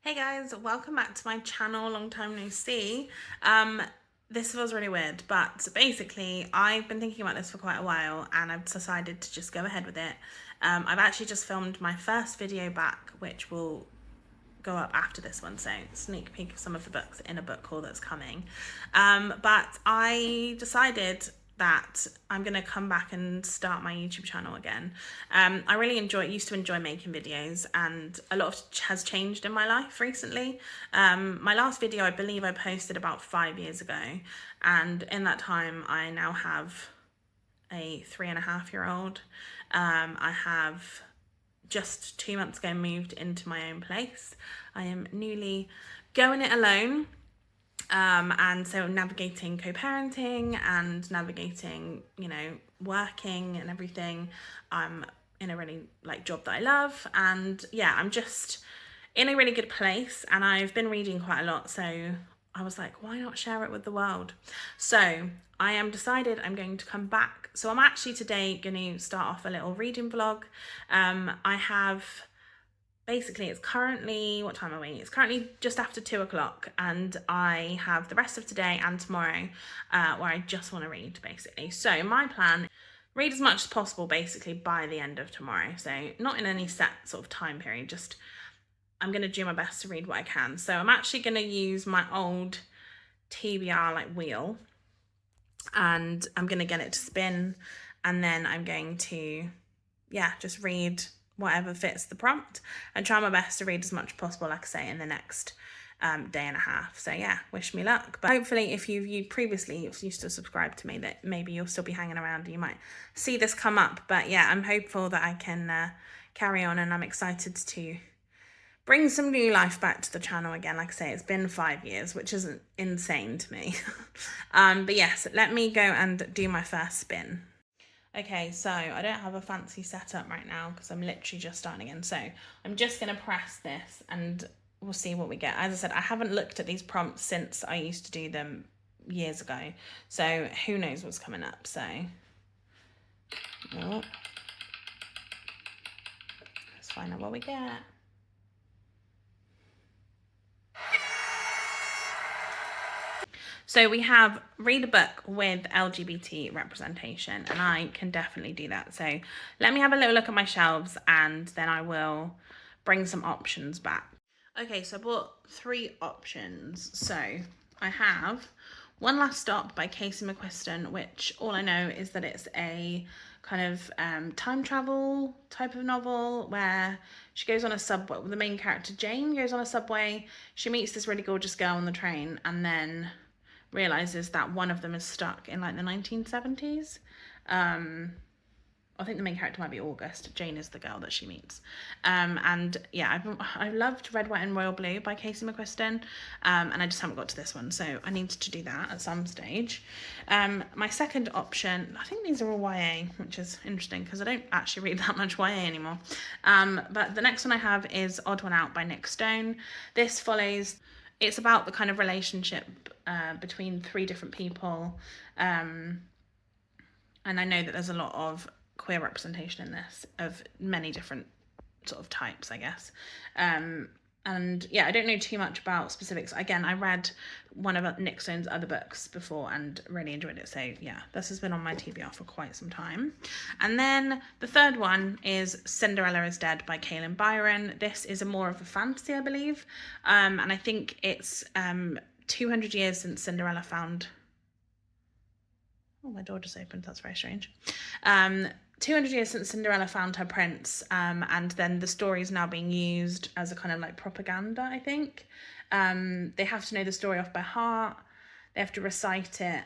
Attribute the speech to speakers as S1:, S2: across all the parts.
S1: Hey guys, welcome back to my channel, long time no see. This feels really weird, but basically I've been thinking about this for quite a while and I've decided to just go ahead with it. I've actually just filmed my first video back, which will go up after this one, so sneak peek of some of the books in a book haul that's coming. But I decided that I'm gonna come back and start my YouTube channel again. I really used to enjoy making videos, and a lot has changed in my life recently. My last video, I believe I posted about 5 years ago, and in that time I now have a 3.5-year-old. I have just 2 months ago moved into my own place. I am newly going it alone. And so navigating co-parenting and navigating, working and everything. I'm in a really job that I love, and yeah, I'm just in a really good place, and I've been reading quite a lot, so I was like, why not share it with the world? So I am decided I'm going to come back. So I'm actually today going to start off a little reading vlog. I have basically, it's currently, what time are we? It's currently just after 2 o'clock, and I have the rest of today and tomorrow where I just want to read, basically. So my plan, read as much as possible basically by the end of tomorrow. So not in any set sort of time period, just I'm going to do my best to read what I can. So I'm actually going to use my old TBR wheel, and I'm going to get it to spin, and then I'm going to, just read whatever fits the prompt and try my best to read as much as possible, like I say, in the next day and a half. So yeah, wish me luck. But hopefully if you've previously used to subscribe to me, that maybe you'll still be hanging around and you might see this come up. But yeah, I'm hopeful that I can carry on, and I'm excited to bring some new life back to the channel again. Like I say, it's been 5 years, which isn't insane to me. But yes, let me go and do my first spin. Okay, so I don't have a fancy setup right now because I'm literally just starting again. So I'm just going to press this and we'll see what we get. As I said, I haven't looked at these prompts since I used to do them years ago. So who knows what's coming up. So let's find out what we get. So we have read a book with LGBT representation, and I can definitely do that. So let me have a little look at my shelves, and then I will bring some options back. Okay, so I bought 3 options. So I have One Last Stop by Casey McQuiston, which all I know is that it's a kind of time travel type of novel where she goes on a subway. The main character, Jane, goes on a subway. She meets this really gorgeous girl on the train, and then realizes that one of them is stuck in the 1970s. I think the main character might be August. Jane is the girl that she meets. And yeah, I loved Red, White and Royal Blue by Casey McQuiston, and I just haven't got to this one, so I need to do that at some stage. My second option, I think these are all YA, which is interesting because I don't actually read that much YA anymore. But the next one I have is Odd One Out by Nick Stone. This follows, it's about the kind of relationship between 3 different people, and I know that there's a lot of queer representation in this of many different sort of types, I guess. And yeah, I don't know too much about specifics. Again, I read one of Nick Stone's other books before and really enjoyed it. So yeah, this has been on my TBR for quite some time. And then the third one is Cinderella is Dead by Kaylin Byron. This is more of a fantasy, I believe. And I think it's 200 years since Cinderella found... Oh, my door just opened. That's very strange. 200 years since Cinderella found her prince, and then the story is now being used as a kind of propaganda, I think. They have to know the story off by heart. They have to recite it.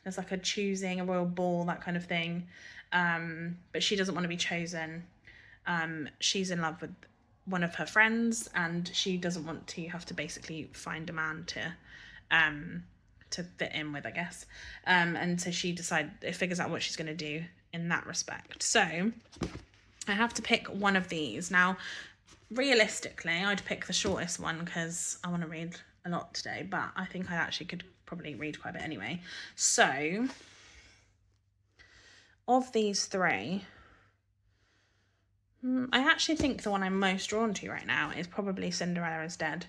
S1: There's a choosing, a royal ball, that kind of thing. But she doesn't want to be chosen. She's in love with one of her friends, and she doesn't want to have to basically find a man to fit in with, I guess. And so she figures out what she's going to do in that respect. So I have to pick one of these. Now, realistically, I'd pick the shortest one because I want to read a lot today, but I think I actually could probably read quite a bit anyway. So of these 3, I actually think the one I'm most drawn to right now is probably Cinderella is Dead.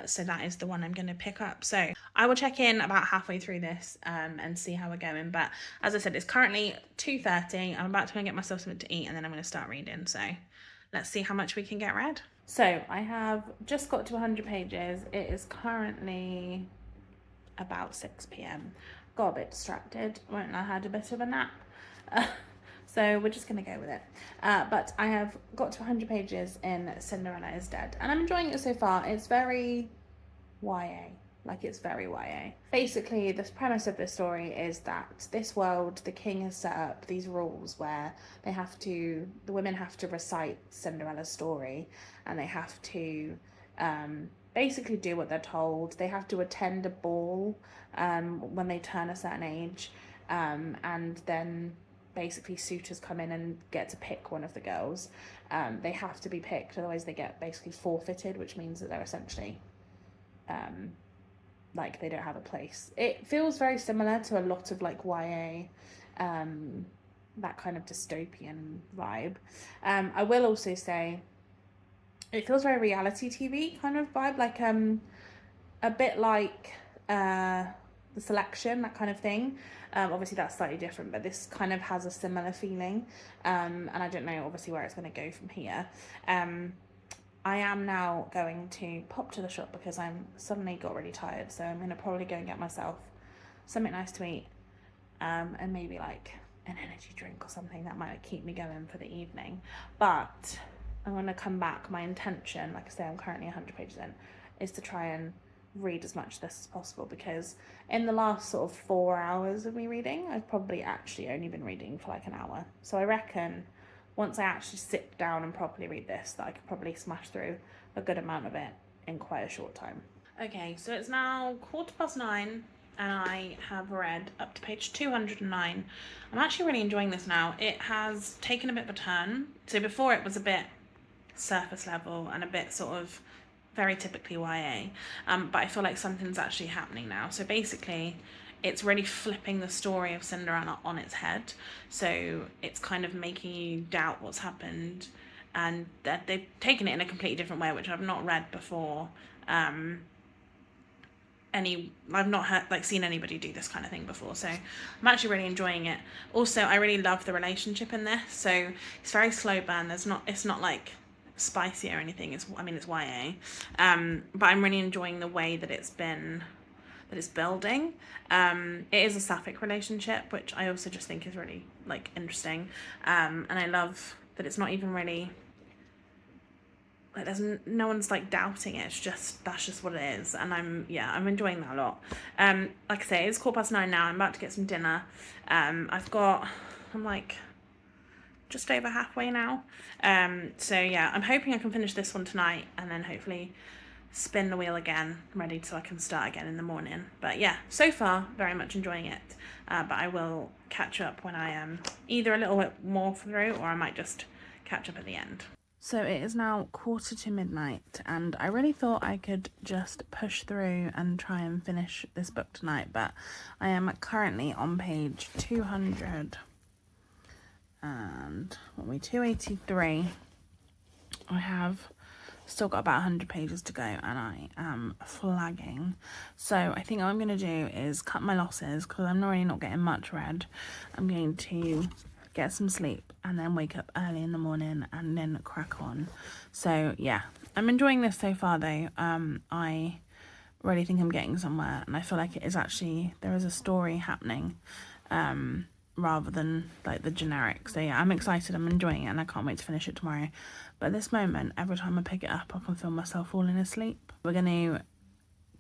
S1: So that is the one I'm going to pick up. So I will check in about halfway through this and see how we're going. But as I said, it's currently 2:30. I'm about to go and get myself something to eat and then I'm going to start reading. So let's see how much we can get read. So I have just got to 100 pages. It is currently about 6 p.m. Got a bit distracted. Won't lie, I had a bit of a nap. So we're just going to go with it. But I have got to 100 pages in Cinderella is Dead. And I'm enjoying it so far. It's very YA. Like, it's very YA. Basically, the premise of the story is that this world, the king has set up these rules where the women have to recite Cinderella's story. And they have to basically do what they're told. They have to attend a ball when they turn a certain age. And then basically suitors come in and get to pick one of the girls. They have to be picked, otherwise they get basically forfeited, which means that they're essentially like they don't have a place. It feels very similar to a lot of like YA, that kind of dystopian vibe. I will also say it feels very reality TV kind of vibe, like a bit like The Selection, that kind of thing. Obviously that's slightly different, but this kind of has a similar feeling. And I don't know obviously where it's going to go from here. I am now going to pop to the shop because I'm suddenly got really tired, so I'm going to probably go and get myself something nice to eat, and maybe like an energy drink or something that might keep me going for the evening. But I'm going to come back. My intention, like I say, I'm currently 100 pages in, is to try and read as much of this as possible, because in the last sort of 4 hours of me reading, I've probably actually only been reading for like an hour. So I reckon once I actually sit down and properly read this, that I could probably smash through a good amount of it in quite a short time. Okay, so it's now 9:15 and I have read up to page 209. I'm actually really enjoying this now. It has taken a bit of a turn. So before it was a bit surface level and a bit sort of very typically YA, but I feel like something's actually happening now. So basically it's really flipping the story of Cinderella on its head. So it's kind of making you doubt what's happened, and that they've taken it in a completely different way, which I've not read before. I've not seen anybody do this kind of thing before, so I'm actually really enjoying it. Also, I really love the relationship in this. So it's very slow burn. It's not like spicy or anything. It's YA, but I'm really enjoying the way that it's building. It is a sapphic relationship, which I also just think is really like interesting, and I love that it's not even really like no one's like doubting it. It's just that's just what it is, and I'm enjoying that a lot. Like I say, it's 9:15 now. I'm about to get some dinner. I'm like just over halfway now. So yeah, I'm hoping I can finish this one tonight and then hopefully spin the wheel again, ready so I can start again in the morning. But yeah, so far very much enjoying it, but I will catch up when I am either a little bit more through, or I might just catch up at the end. So it is now midnight and I really thought I could just push through and try and finish this book tonight, but I am currently on page 200 and 283. I have still got about 100 pages to go and I am flagging. So I think what I'm going to do is cut my losses because I'm already not getting much read. I'm going to get some sleep and then wake up early in the morning and then crack on. So yeah, I'm enjoying this so far though. I really think I'm getting somewhere, and I feel like there is a story happening, rather than like the generic. So yeah, I'm excited, I'm enjoying it, and I can't wait to finish it tomorrow. But at this moment, every time I pick it up, I can feel myself falling asleep. We're going to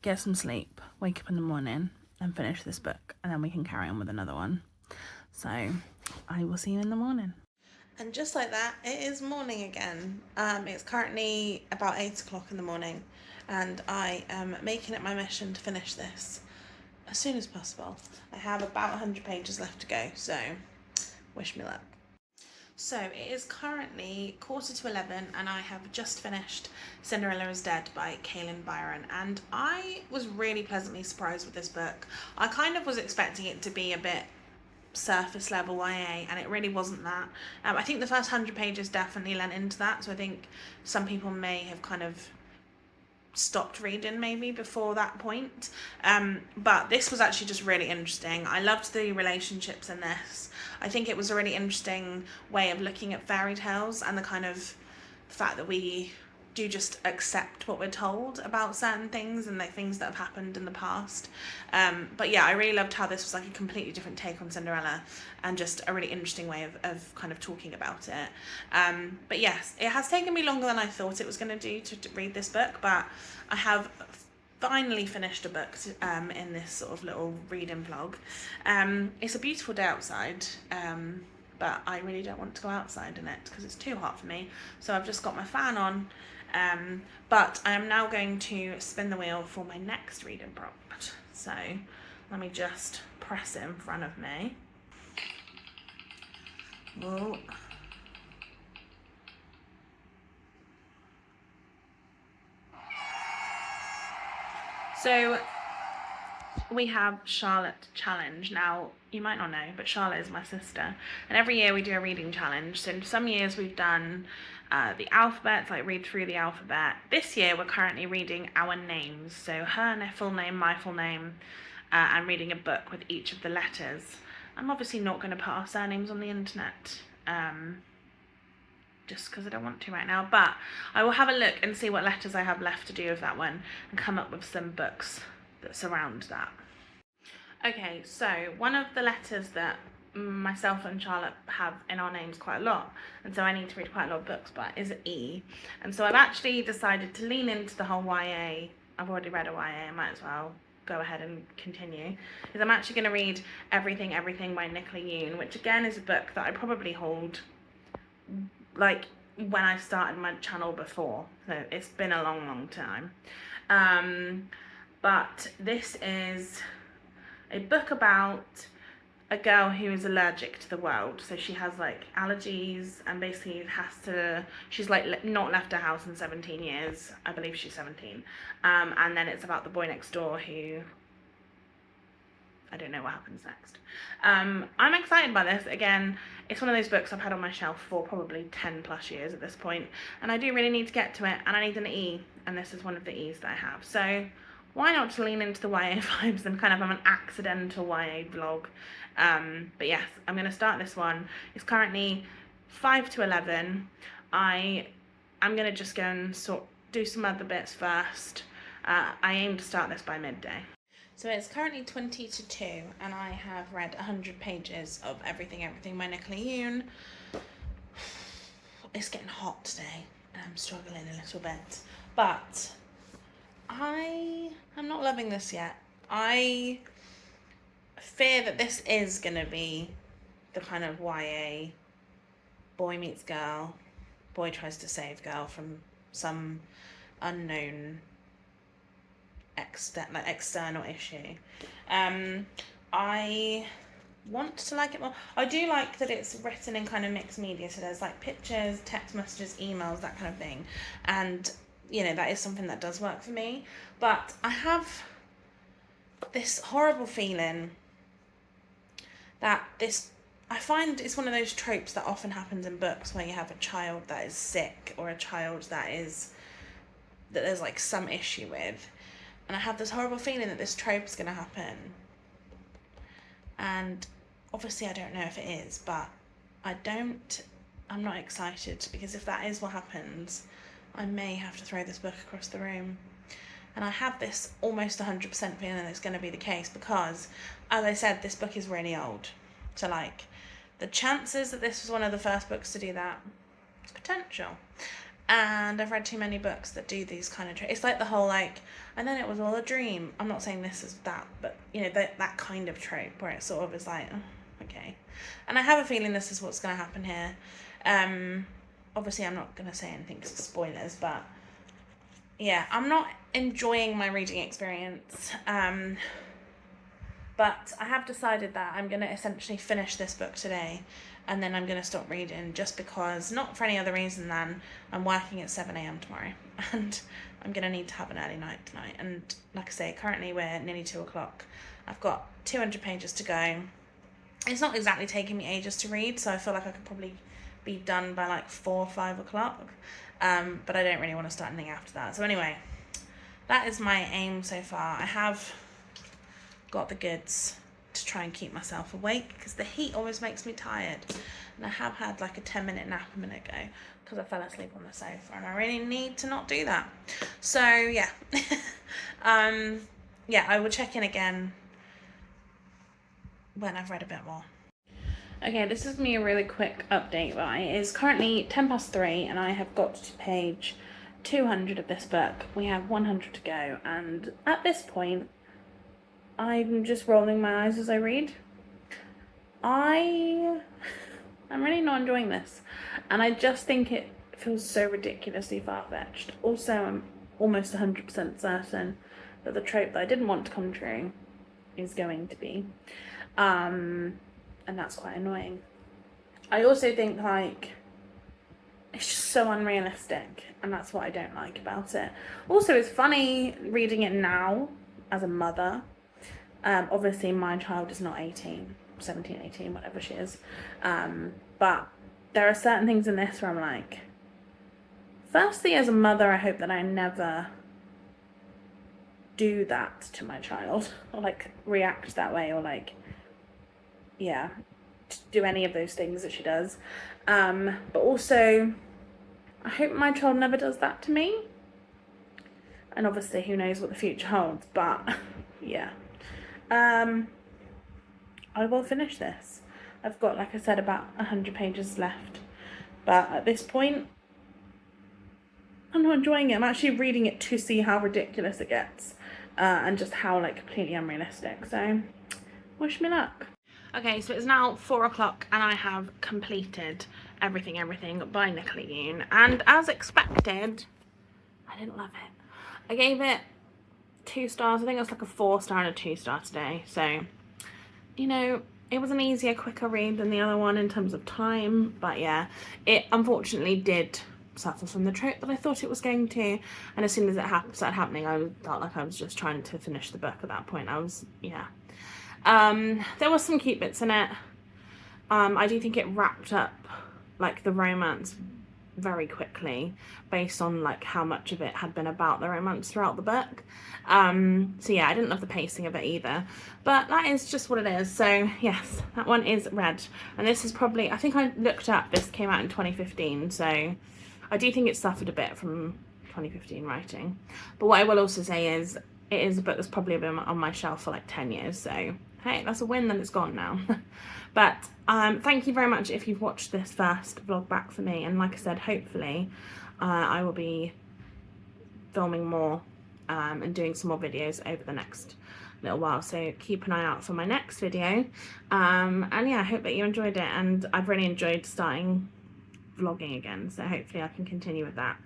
S1: get some sleep, wake up in the morning and finish this book, and then we can carry on with another one. So I will see you in the morning. And just like that, it is morning again. It's currently about 8 o'clock in the morning, and I am making it my mission to finish this as soon as possible. I have about 100 pages left to go, so wish me luck. So it is currently 11:15 and I have just finished Cinderella is Dead by Kaylin Byron, and I was really pleasantly surprised with this book. I kind of was expecting it to be a bit surface level YA, and it really wasn't that. I think the first 100 pages definitely lent into that, so I think some people may have kind of stopped reading maybe before that point, but this was actually just really interesting. I loved the relationships in this. I think it was a really interesting way of looking at fairy tales and the kind of fact that we do just accept what we're told about certain things and like things that have happened in the past. But yeah, I really loved how this was like a completely different take on Cinderella and just a really interesting way of kind of talking about it. But yes, it has taken me longer than I thought it was going to do to read this book, but I have finally finished a book in this sort of little reading vlog. It's a beautiful day outside, but I really don't want to go outside in it because it's too hot for me, so I've just got my fan on. But I am now going to spin the wheel for my next reading prompt. So let me just press it in front of me. Whoa. So we have Charlotte Challenge. Now, you might not know, but Charlotte is my sister. And every year we do a reading challenge. So in some years we've done the alphabet, like read through the alphabet. This year we're currently reading our names. So her full name, my full name, and reading a book with each of the letters. I'm obviously not going to put our surnames on the internet, just because I don't want to right now. But I will have a look and see what letters I have left to do with that one and come up with some books that surround that. Okay, so one of the letters that myself and Charlotte have in our names quite a lot, and so I need to read quite a lot of books, but is E. And so I've actually decided to lean into the whole YA. I've already read a YA, I might as well go ahead and continue. Is I'm actually going to read Everything Everything by Nicola Yoon, which again is a book that I probably hold like when I started my channel before, so it's been a long time. But this is a book about a girl who is allergic to the world. So she has like allergies and basically she's like not left her house in 17 years. I believe she's 17. And then it's about the boy next door who, I don't know what happens next. I'm excited by this. Again, it's one of those books I've had on my shelf for probably 10 plus years at this point, and I do really need to get to it, and I need an E, and this is one of the E's that I have. So why not to lean into the YA vibes and kind of have an accidental YA vlog. But yes, I'm going to start this one. It's currently 5 to 11. I'm going to just go and do some other bits first. I aim to start this by midday. So it's currently 20 to 2, and I have read 100 pages of Everything Everything by Nicola Yoon. It's getting hot today, and I'm struggling a little bit. But I am not loving this yet. I fear that this is going to be the kind of YA boy meets girl, boy tries to save girl from some unknown external issue. I want to like it more. I do like that it's written in kind of mixed media, so there's like pictures, text messages, emails, that kind of thing, and you know, that is something that does work for me. But I have this horrible feeling that I find it's one of those tropes that often happens in books where you have a child that is sick or a child that there's like some issue with. And I have this horrible feeling that this trope is going to happen. And obviously I don't know if it is, but I'm not excited, because if that is what happens, I may have to throw this book across the room. And I have this almost 100% feeling that it's going to be the case, because, as I said, this book is really old. So, like, the chances that this was one of the first books to do that, it's potential. And I've read too many books that do these kind of it's like the whole, like, and then it was all a dream. I'm not saying this is that, but, you know, that kind of trope where it sort of is like, oh, okay. And I have a feeling this is what's going to happen here. Obviously, I'm not going to say anything because it's spoilers, but yeah, I'm not enjoying my reading experience. But I have decided that I'm going to essentially finish this book today, and then I'm going to stop reading, just because, not for any other reason than I'm working at 7 a.m. tomorrow, and I'm going to need to have an early night tonight. And like I say, currently we're nearly 2 o'clock. I've got 200 pages to go. it's not exactly taking me ages to read, so I feel like I could probably be done by like 4 or 5 o'clock. But I don't really want to start anything after that. So anyway, that is my aim so far. I have got the goods to try and keep myself awake because the heat always makes me tired. And I have had like a 10-minute nap a minute ago because I fell asleep on the sofa, and I really need to not do that. So yeah. Yeah, I will check in again when I've read a bit more. Okay, this is me a really quick update, right? It is currently 3:10 and I have got to page 200 of this book. We have 100 to go, and at this point I'm just rolling my eyes as I read. I'm really not enjoying this, and I just think it feels so ridiculously far-fetched. Also, I'm almost 100% certain that the trope that I didn't want to come true is going to be, and that's quite annoying. I also think like it's just so unrealistic, and that's what I don't like about it. Also, it's funny reading it now as a mother. Obviously my child is not 17, 18, whatever she is, but there are certain things in this where I'm like, firstly, as a mother, I hope that I never do that to my child, or like react that way, or like, yeah, do any of those things that she does. But also, I hope my child never does that to me. And obviously, who knows what the future holds, but yeah. I will finish this. I've got, like I said, about 100 pages left. But at this point, I'm not enjoying it. I'm actually reading it to see how ridiculous it gets. And just how, like, completely unrealistic. So, wish me luck. Okay, so it's now 4 o'clock and I have completed Everything by Nicola Yoon. And as expected, I didn't love it. I gave it 2 stars. I think it was like a 4-star and a 2-star today. So, you know, it was an easier, quicker read than the other one in terms of time. But yeah, it unfortunately did suffer from the trope that I thought it was going to. And as soon as it started happening, I felt like I was just trying to finish the book at that point. Yeah. There was some cute bits in it. I do think it wrapped up like the romance very quickly based on like how much of it had been about the romance throughout the book. So yeah, I didn't love the pacing of it either, but that is just what it is. So yes, that one is read, and this is probably, I think I looked up, this came out in 2015, so I do think it suffered a bit from 2015 writing. But what I will also say is it is a book that's probably been on my shelf for like 10 years, so hey, that's a win that it's gone now. But thank you very much if you've watched this first vlog back for me, and like I said, hopefully I will be filming more and doing some more videos over the next little while, so keep an eye out for my next video. And yeah, I hope that you enjoyed it, and I've really enjoyed starting vlogging again, so hopefully I can continue with that.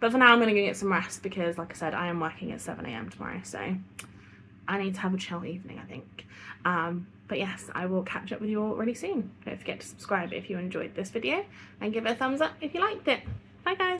S1: But for now, I'm going to go get some rest because, like I said, I am working at 7 AM tomorrow, so I need to have a chill evening, I think. But yes, I will catch up with you all really soon. Don't forget to subscribe if you enjoyed this video, and give it a thumbs up if you liked it. Bye guys!